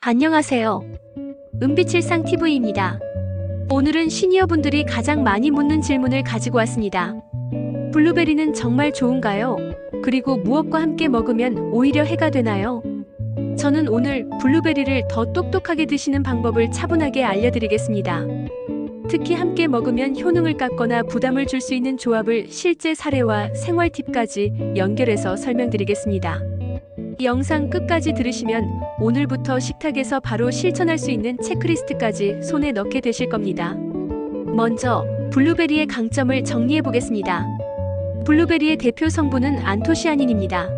안녕하세요. 은빛일상TV입니다. 오늘은 시니어분들이 가장 많이 묻는 질문을 가지고 왔습니다. 블루베리는 정말 좋은가요? 그리고 무엇과 함께 먹으면 오히려 해가 되나요? 저는 오늘 블루베리를 더 똑똑하게 드시는 방법을 차분하게 알려드리겠습니다. 특히 함께 먹으면 효능을 깎거나 부담을 줄 수 있는 조합을 실제 사례와 생활 팁까지 연결해서 설명드리겠습니다. 이 영상 끝까지 들으시면 오늘부터 식탁에서 바로 실천할 수 있는 체크리스트까지 손에 넣게 되실 겁니다. 먼저 블루베리의 강점을 정리해 보겠습니다. 블루베리의 대표 성분은 안토시아닌입니다.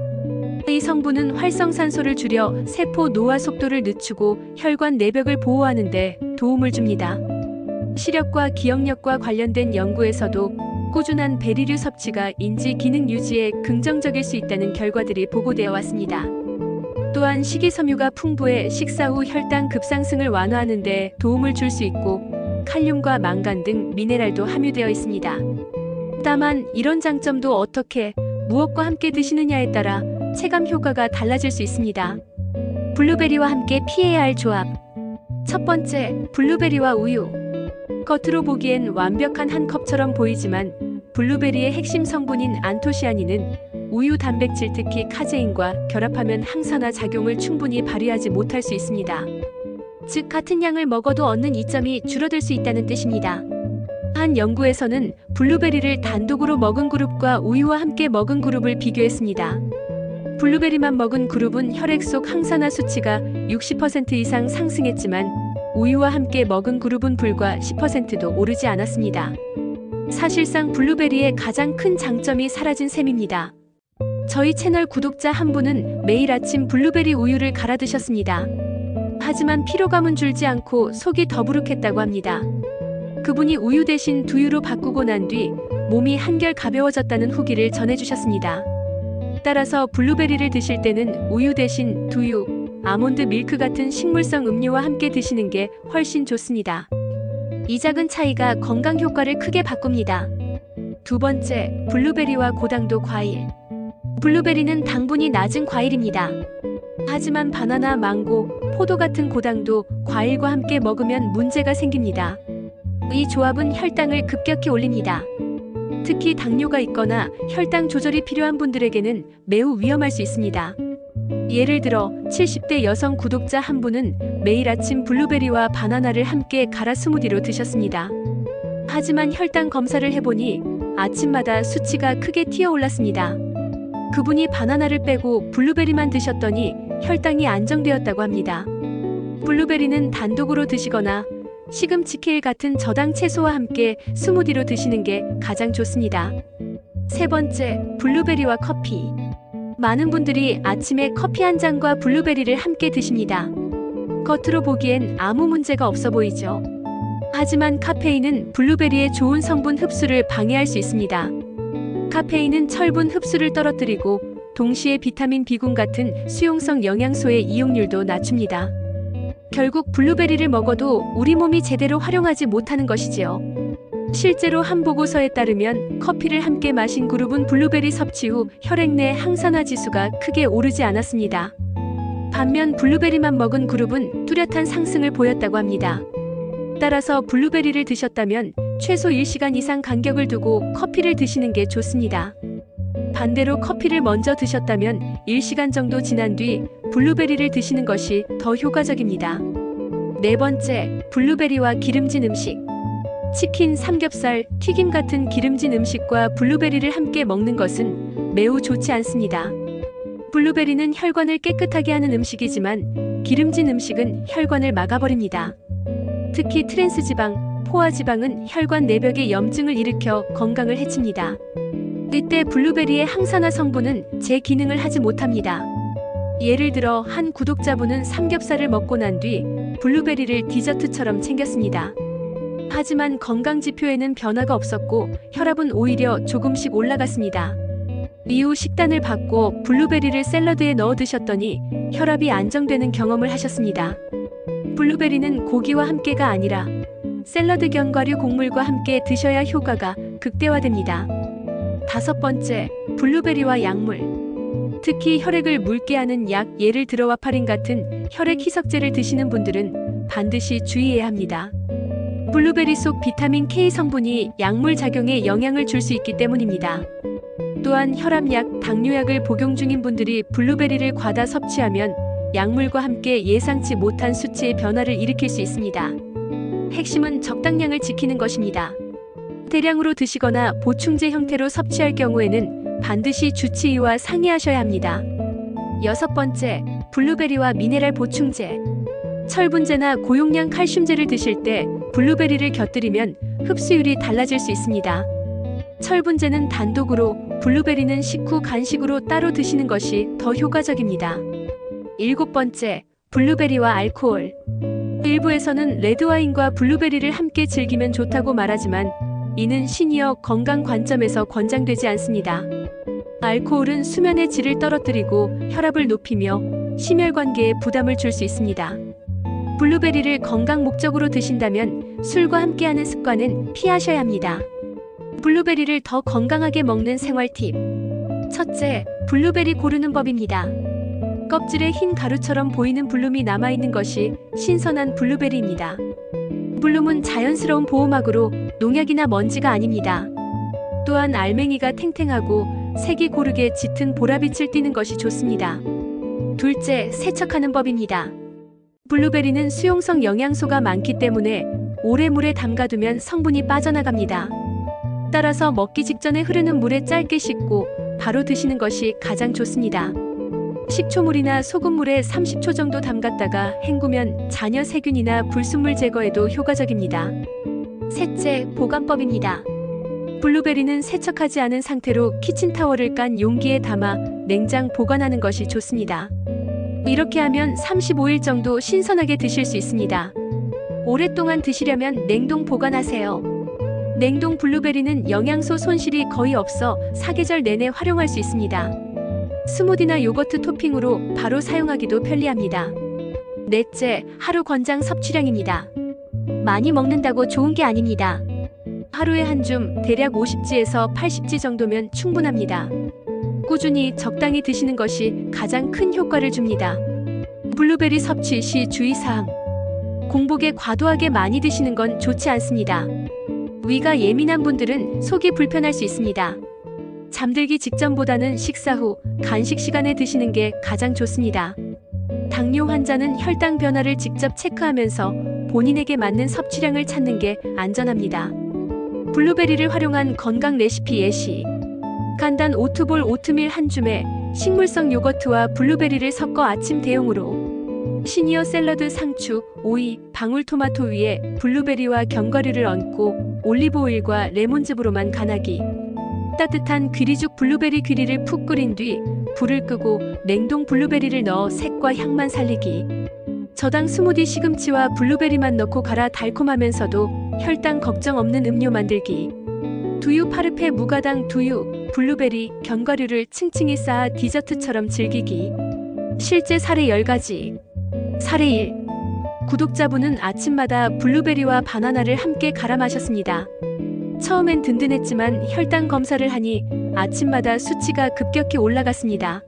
이 성분은 활성산소를 줄여 세포 노화 속도를 늦추고 혈관 내벽을 보호하는 데 도움을 줍니다. 시력과 기억력과 관련된 연구에서도 꾸준한 베리류 섭취가 인지 기능 유지에 긍정적일 수 있다는 결과들이 보고되어 왔습니다. 또한 식이섬유가 풍부해 식사 후 혈당 급상승을 완화하는 데 도움을 줄 수 있고 칼륨과 망간 등 미네랄도 함유되어 있습니다. 다만 이런 장점도 어떻게, 무엇과 함께 드시느냐에 따라 체감 효과가 달라질 수 있습니다. 블루베리와 함께 피해야 할 조합. 첫 번째, 블루베리와 우유. 겉으로 보기엔 완벽한 한 컵처럼 보이지만 블루베리의 핵심 성분인 안토시아닌은 우유 단백질 특히 카제인과 결합하면 항산화 작용을 충분히 발휘하지 못할 수 있습니다. 즉 같은 양을 먹어도 얻는 이점이 줄어들 수 있다는 뜻입니다. 한 연구에서는 블루베리를 단독으로 먹은 그룹과 우유와 함께 먹은 그룹을 비교했습니다. 블루베리만 먹은 그룹은 혈액 속 항산화 수치가 60% 이상 상승했지만 우유와 함께 먹은 그룹은 불과 10%도 오르지 않았습니다. 사실상 블루베리의 가장 큰 장점이 사라진 셈입니다. 저희 채널 구독자 한 분은 매일 아침 블루베리 우유를 갈아 드셨습니다. 하지만 피로감은 줄지 않고 속이 더부룩했다고 합니다. 그분이 우유 대신 두유로 바꾸고 난 뒤 몸이 한결 가벼워졌다는 후기를 전해주셨습니다. 따라서 블루베리를 드실 때는 우유 대신 두유, 아몬드 밀크 같은 식물성 음료와 함께 드시는 게 훨씬 좋습니다. 이 작은 차이가 건강 효과를 크게 바꿉니다. 두 번째, 블루베리와 고당도 과일. 블루베리는 당분이 낮은 과일입니다. 하지만 바나나, 망고, 포도 같은 고당도 과일과 함께 먹으면 문제가 생깁니다. 이 조합은 혈당을 급격히 올립니다. 특히 당뇨가 있거나 혈당 조절이 필요한 분들에게는 매우 위험할 수 있습니다. 예를 들어 70대 여성 구독자 한 분은 매일 아침 블루베리와 바나나를 함께 갈아 스무디로 드셨습니다. 하지만 혈당 검사를 해보니 아침마다 수치가 크게 튀어올랐습니다. 그분이 바나나를 빼고 블루베리만 드셨더니 혈당이 안정되었다고 합니다. 블루베리는 단독으로 드시거나 시금치 케일 같은 저당 채소와 함께 스무디로 드시는 게 가장 좋습니다. 세 번째, 블루베리와 커피. 많은 분들이 아침에 커피 한 잔과 블루베리를 함께 드십니다. 겉으로 보기엔 아무 문제가 없어 보이죠. 하지만 카페인은 블루베리의 좋은 성분 흡수를 방해할 수 있습니다. 카페인은 철분 흡수를 떨어뜨리고 동시에 비타민 B군 같은 수용성 영양소의 이용률도 낮춥니다. 결국 블루베리를 먹어도 우리 몸이 제대로 활용하지 못하는 것이지요. 실제로 한 보고서에 따르면 커피를 함께 마신 그룹은 블루베리 섭취 후 혈액 내 항산화 지수가 크게 오르지 않았습니다. 반면 블루베리만 먹은 그룹은 뚜렷한 상승을 보였다고 합니다. 따라서 블루베리를 드셨다면 최소 1시간 이상 간격을 두고 커피를 드시는 게 좋습니다. 반대로 커피를 먼저 드셨다면 1시간 정도 지난 뒤 블루베리를 드시는 것이 더 효과적입니다. 네 번째, 블루베리와 기름진 음식. 치킨, 삼겹살, 튀김 같은 기름진 음식과 블루베리를 함께 먹는 것은 매우 좋지 않습니다. 블루베리는 혈관을 깨끗하게 하는 음식이지만 기름진 음식은 혈관을 막아버립니다. 특히 트랜스지방, 포화지방은 혈관 내벽에 염증을 일으켜 건강을 해칩니다. 이때 블루베리의 항산화 성분은 제 기능을 하지 못합니다. 예를 들어 한 구독자분은 삼겹살을 먹고 난 뒤 블루베리를 디저트처럼 챙겼습니다. 하지만 건강지표에는 변화가 없었고 혈압은 오히려 조금씩 올라갔습니다. 이후 식단을 바꿔 블루베리를 샐러드에 넣어 드셨더니 혈압이 안정되는 경험을 하셨습니다. 블루베리는 고기와 함께가 아니라 샐러드 견과류 곡물과 함께 드셔야 효과가 극대화됩니다. 다섯 번째, 블루베리와 약물. 특히 혈액을 묽게 하는 약, 예를 들어 와파린 같은 혈액 희석제를 드시는 분들은 반드시 주의해야 합니다. 블루베리 속 비타민 K 성분이 약물 작용에 영향을 줄 수 있기 때문입니다. 또한 혈압약, 당뇨약을 복용 중인 분들이 블루베리를 과다 섭취하면 약물과 함께 예상치 못한 수치의 변화를 일으킬 수 있습니다. 핵심은 적당량을 지키는 것입니다. 대량으로 드시거나 보충제 형태로 섭취할 경우에는 반드시 주치의와 상의하셔야 합니다. 6번째, 블루베리와 미네랄 보충제. 철분제나 고용량 칼슘제를 드실 때 블루베리를 곁들이면 흡수율이 달라질 수 있습니다. 철분제는 단독으로, 블루베리는 식후 간식으로 따로 드시는 것이 더 효과적입니다. 7번째, 블루베리와 알코올. 일부에서는 레드와인과 블루베리를 함께 즐기면 좋다고 말하지만 이는 시니어 건강 관점에서 권장되지 않습니다. 알코올은 수면의 질을 떨어뜨리고 혈압을 높이며 심혈관계에 부담을 줄 수 있습니다. 블루베리를 건강 목적으로 드신다면 술과 함께하는 습관은 피하셔야 합니다. 블루베리를 더 건강하게 먹는 생활 팁. 첫째, 블루베리 고르는 법입니다. 껍질에 흰 가루처럼 보이는 블룸이 남아있는 것이 신선한 블루베리입니다. 블룸은 자연스러운 보호막으로 농약이나 먼지가 아닙니다. 또한 알맹이가 탱탱하고 색이 고르게 짙은 보라빛을 띠는 것이 좋습니다. 둘째, 세척하는 법입니다. 블루베리는 수용성 영양소가 많기 때문에 오래 물에 담가두면 성분이 빠져나갑니다. 따라서 먹기 직전에 흐르는 물에 짧게 씻고 바로 드시는 것이 가장 좋습니다. 식초물이나 소금물에 30초 정도 담갔다가 헹구면 잔여 세균이나 불순물 제거에도 효과적입니다. 셋째, 보관법입니다. 블루베리는 세척하지 않은 상태로 키친타월을 깐 용기에 담아 냉장 보관하는 것이 좋습니다. 이렇게 하면 35일 정도 신선하게 드실 수 있습니다. 오랫동안 드시려면 냉동 보관하세요. 냉동 블루베리는 영양소 손실이 거의 없어 사계절 내내 활용할 수 있습니다. 스무디나 요거트 토핑으로 바로 사용하기도 편리합니다. 넷째, 하루 권장 섭취량입니다. 많이 먹는다고 좋은 게 아닙니다. 하루에 한 줌, 대략 50지에서 80지 정도면 충분합니다. 꾸준히 적당히 드시는 것이 가장 큰 효과를 줍니다. 블루베리 섭취 시 주의사항. 공복에 과도하게 많이 드시는 건 좋지 않습니다. 위가 예민한 분들은 속이 불편할 수 있습니다. 잠들기 직전보다는 식사 후, 간식 시간에 드시는 게 가장 좋습니다. 당뇨 환자는 혈당 변화를 직접 체크하면서 본인에게 맞는 섭취량을 찾는 게 안전합니다. 블루베리를 활용한 건강 레시피 예시. 간단 오트볼 오트밀 한 줌에 식물성 요거트와 블루베리를 섞어 아침 대용으로. 시니어 샐러드 상추, 오이, 방울토마토 위에 블루베리와 견과류를 얹고 올리브 오일과 레몬즙으로만 간하기. 따뜻한 귀리죽 블루베리 귀리를 푹 끓인 뒤 불을 끄고 냉동 블루베리를 넣어 색과 향만 살리기. 저당 스무디 시금치와 블루베리만 넣고 갈아 달콤하면서도 혈당 걱정 없는 음료 만들기. 두유 파르페 무가당 두유, 블루베리, 견과류를 층층이 쌓아 디저트처럼 즐기기. 실제 사례 10가지. 사례 1. 구독자분은 아침마다 블루베리와 바나나를 함께 갈아 마셨습니다. 처음엔 든든했지만 혈당 검사를 하니 아침마다 수치가 급격히 올라갔습니다.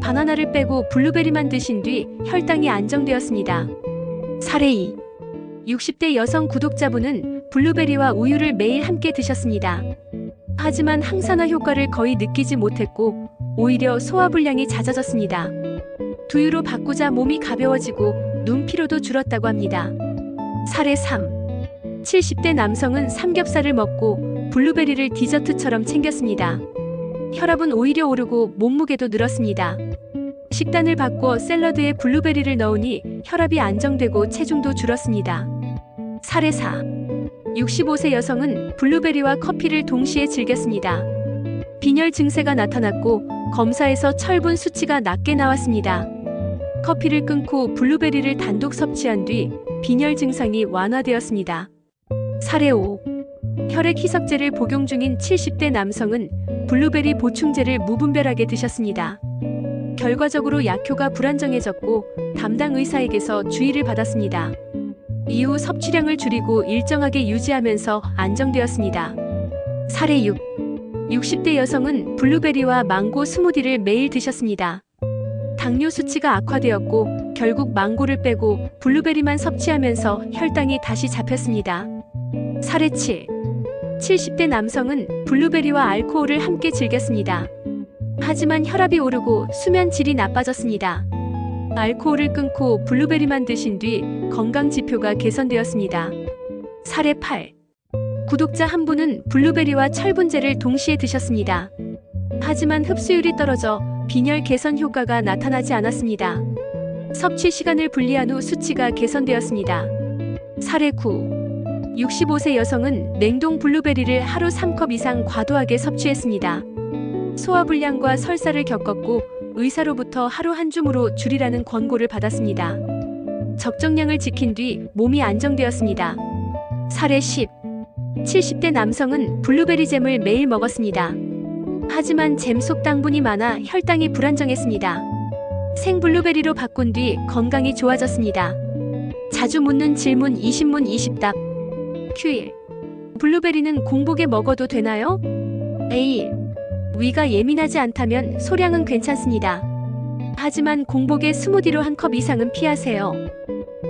바나나를 빼고 블루베리만 드신 뒤 혈당이 안정되었습니다. 사례 2. 60대 여성 구독자분은 블루베리와 우유를 매일 함께 드셨습니다. 하지만 항산화 효과를 거의 느끼지 못했고 오히려 소화불량이 잦아졌습니다. 두유로 바꾸자 몸이 가벼워지고 눈 피로도 줄었다고 합니다. 사례 3. 70대 남성은 삼겹살을 먹고 블루베리를 디저트처럼 챙겼습니다. 혈압은 오히려 오르고 몸무게도 늘었습니다. 식단을 바꿔 샐러드에 블루베리를 넣으니 혈압이 안정되고 체중도 줄었습니다. 사례 4. 65세 여성은 블루베리와 커피를 동시에 즐겼습니다. 빈혈 증세가 나타났고 검사에서 철분 수치가 낮게 나왔습니다. 커피를 끊고 블루베리를 단독 섭취한 뒤 빈혈 증상이 완화되었습니다. 사례 5. 혈액 희석제를 복용 중인 70대 남성은 블루베리 보충제를 무분별하게 드셨습니다. 결과적으로 약효가 불안정해졌고 담당 의사에게서 주의를 받았습니다. 이후 섭취량을 줄이고 일정하게 유지하면서 안정되었습니다. 사례 6. 60대 여성은 블루베리와 망고 스무디를 매일 드셨습니다. 당뇨 수치가 악화되었고 결국 망고를 빼고 블루베리만 섭취하면서 혈당이 다시 잡혔습니다. 사례 7. 70대 남성은 블루베리와 알코올을 함께 즐겼습니다. 하지만 혈압이 오르고 수면 질이 나빠졌습니다. 알코올을 끊고 블루베리만 드신 뒤 건강 지표가 개선되었습니다. 사례 8. 구독자 한 분은 블루베리와 철분제를 동시에 드셨습니다. 하지만 흡수율이 떨어져 빈혈 개선 효과가 나타나지 않았습니다. 섭취 시간을 분리한 후 수치가 개선되었습니다. 사례 9. 65세 여성은 냉동 블루베리를 하루 3컵 이상 과도하게 섭취했습니다. 소화불량과 설사를 겪었고 의사로부터 하루 한 줌으로 줄이라는 권고를 받았습니다. 적정량을 지킨 뒤 몸이 안정되었습니다. 사례 10. 70대 남성은 블루베리 잼을 매일 먹었습니다. 하지만 잼 속 당분이 많아 혈당이 불안정했습니다. 생 블루베리로 바꾼 뒤 건강이 좋아졌습니다. 자주 묻는 질문 20문 20답. Q1. 블루베리는 공복에 먹어도 되나요? A1. 위가 예민하지 않다면 소량은 괜찮습니다. 하지만 공복에 스무디로 한 컵 이상은 피하세요.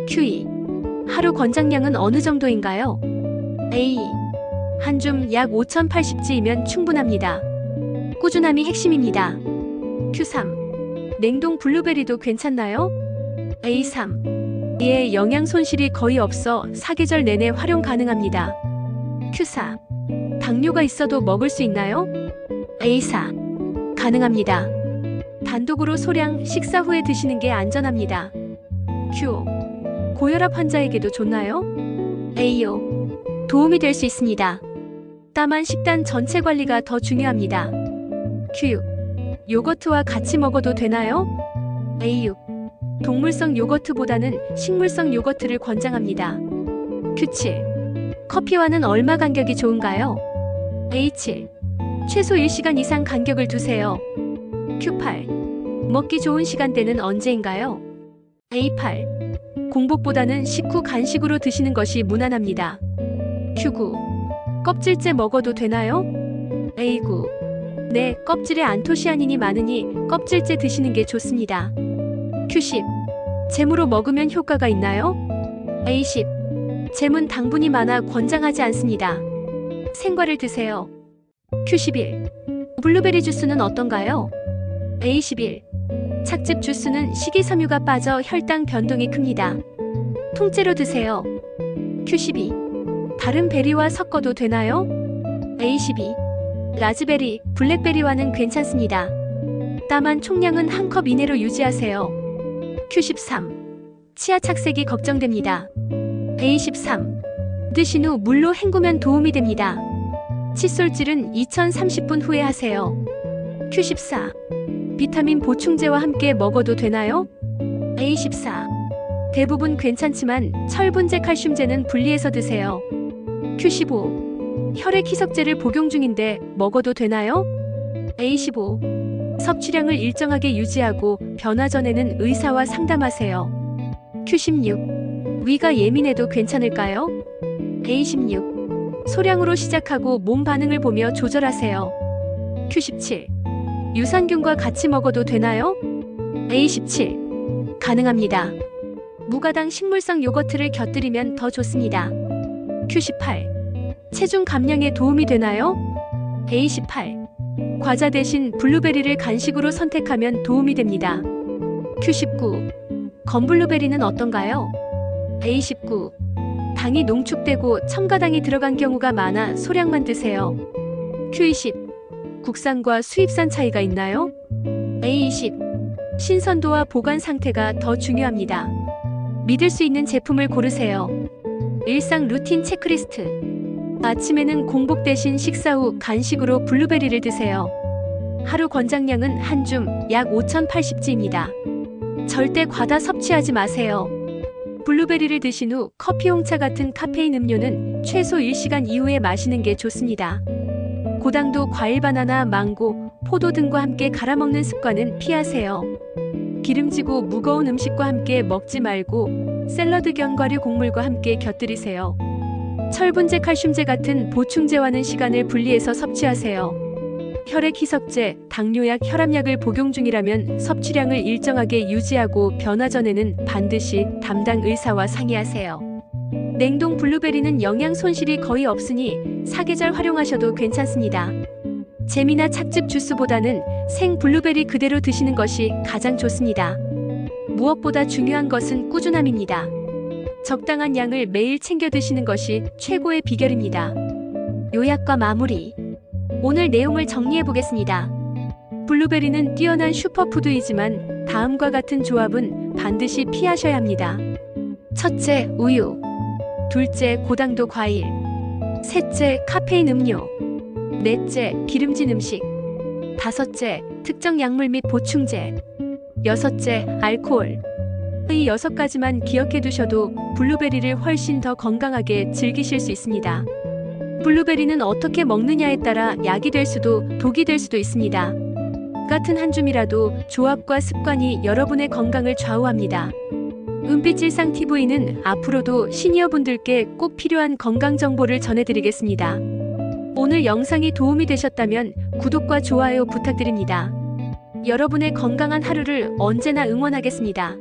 Q2. 하루 권장량은 어느 정도인가요? A. 한 줌 약 5080지이면 충분합니다. 꾸준함이 핵심입니다. Q3. 냉동 블루베리도 괜찮나요? A3. 이에 영양 손실이 거의 없어 사계절 내내 활용 가능합니다. Q4. 당뇨가 있어도 먹을 수 있나요? A4. 가능합니다. 단독으로 소량 식사 후에 드시는 게 안전합니다. Q5. 고혈압 환자에게도 좋나요? A5. 도움이 될 수 있습니다. 다만 식단 전체 관리가 더 중요합니다. Q6. 요거트와 같이 먹어도 되나요? A6. 동물성 요거트보다는 식물성 요거트를 권장합니다. Q7. 커피와는 얼마 간격이 좋은가요? A7. 최소 1시간 이상 간격을 두세요. Q8. 먹기 좋은 시간대는 언제인가요? A8. 공복보다는 식후 간식으로 드시는 것이 무난합니다. Q9. 껍질째 먹어도 되나요? A9. 네, 껍질에 안토시아닌이 많으니 껍질째 드시는 게 좋습니다. Q10. 잼으로 먹으면 효과가 있나요? A10. 잼은 당분이 많아 권장하지 않습니다. 생과를 드세요. Q11. 블루베리 주스는 어떤가요? A11. 착즙 주스는 식이섬유가 빠져 혈당 변동이 큽니다. 통째로 드세요. Q12. 다른 베리와 섞어도 되나요? A12. 라즈베리, 블랙베리와는 괜찮습니다. 다만 총량은 한 컵 이내로 유지하세요. Q13. 치아 착색이 걱정됩니다. A13. 드신 후 물로 헹구면 도움이 됩니다. 칫솔질은 2030분 후에 하세요. Q14. 비타민 보충제와 함께 먹어도 되나요? A14. 대부분 괜찮지만 철분제 칼슘제는 분리해서 드세요. Q15. 혈액 희석제를 복용 중인데 먹어도 되나요? A15. 섭취량을 일정하게 유지하고 변화 전에는 의사와 상담하세요. Q16. 위가 예민해도 괜찮을까요? A16. 소량으로 시작하고 몸 반응을 보며 조절하세요. Q17. 유산균과 같이 먹어도 되나요? A17. 가능합니다. 무가당 식물성 요거트를 곁들이면 더 좋습니다. Q18. 체중 감량에 도움이 되나요? A18. 과자 대신 블루베리를 간식으로 선택하면 도움이 됩니다. Q19. 건블루베리는 어떤가요? A19. 당이 농축되고 첨가당이 들어간 경우가 많아 소량만 드세요. Q20. 국산과 수입산 차이가 있나요? A20. 신선도와 보관 상태가 더 중요합니다. 믿을 수 있는 제품을 고르세요. 일상 루틴 체크리스트. 아침에는 공복 대신 식사 후 간식으로 블루베리를 드세요. 하루 권장량은 한 줌 약 5080지입니다. 절대 과다 섭취하지 마세요. 블루베리를 드신 후 커피 홍차 같은 카페인 음료는 최소 1시간 이후에 마시는 게 좋습니다. 고당도 과일 바나나, 망고, 포도 등과 함께 갈아 먹는 습관은 피하세요. 기름지고 무거운 음식과 함께 먹지 말고 샐러드 견과류 곡물과 함께 곁들이세요. 철분제, 칼슘제 같은 보충제와는 시간을 분리해서 섭취하세요. 혈액 희석제, 당뇨약, 혈압약을 복용 중이라면 섭취량을 일정하게 유지하고 변화 전에는 반드시 담당 의사와 상의하세요. 냉동 블루베리는 영양 손실이 거의 없으니 사계절 활용하셔도 괜찮습니다. 잼이나 찻즙 주스보다는 생 블루베리 그대로 드시는 것이 가장 좋습니다. 무엇보다 중요한 것은 꾸준함입니다. 적당한 양을 매일 챙겨 드시는 것이 최고의 비결입니다. 요약과 마무리. 오늘 내용을 정리해 보겠습니다. 블루베리는 뛰어난 슈퍼푸드이지만 다음과 같은 조합은 반드시 피하셔야 합니다. 첫째, 우유. 둘째, 고당도 과일. 셋째, 카페인 음료. 넷째, 기름진 음식. 다섯째, 특정 약물 및 보충제. 여섯째, 알코올. 이 6가지만 기억해 두셔도 블루베리를 훨씬 더 건강하게 즐기실 수 있습니다. 블루베리는 어떻게 먹느냐에 따라 약이 될 수도 독이 될 수도 있습니다. 같은 한 줌이라도 조합과 습관이 여러분의 건강을 좌우합니다. 은빛일상TV는 앞으로도 시니어분들께 꼭 필요한 건강 정보를 전해드리겠습니다. 오늘 영상이 도움이 되셨다면 구독과 좋아요 부탁드립니다. 여러분의 건강한 하루를 언제나 응원하겠습니다.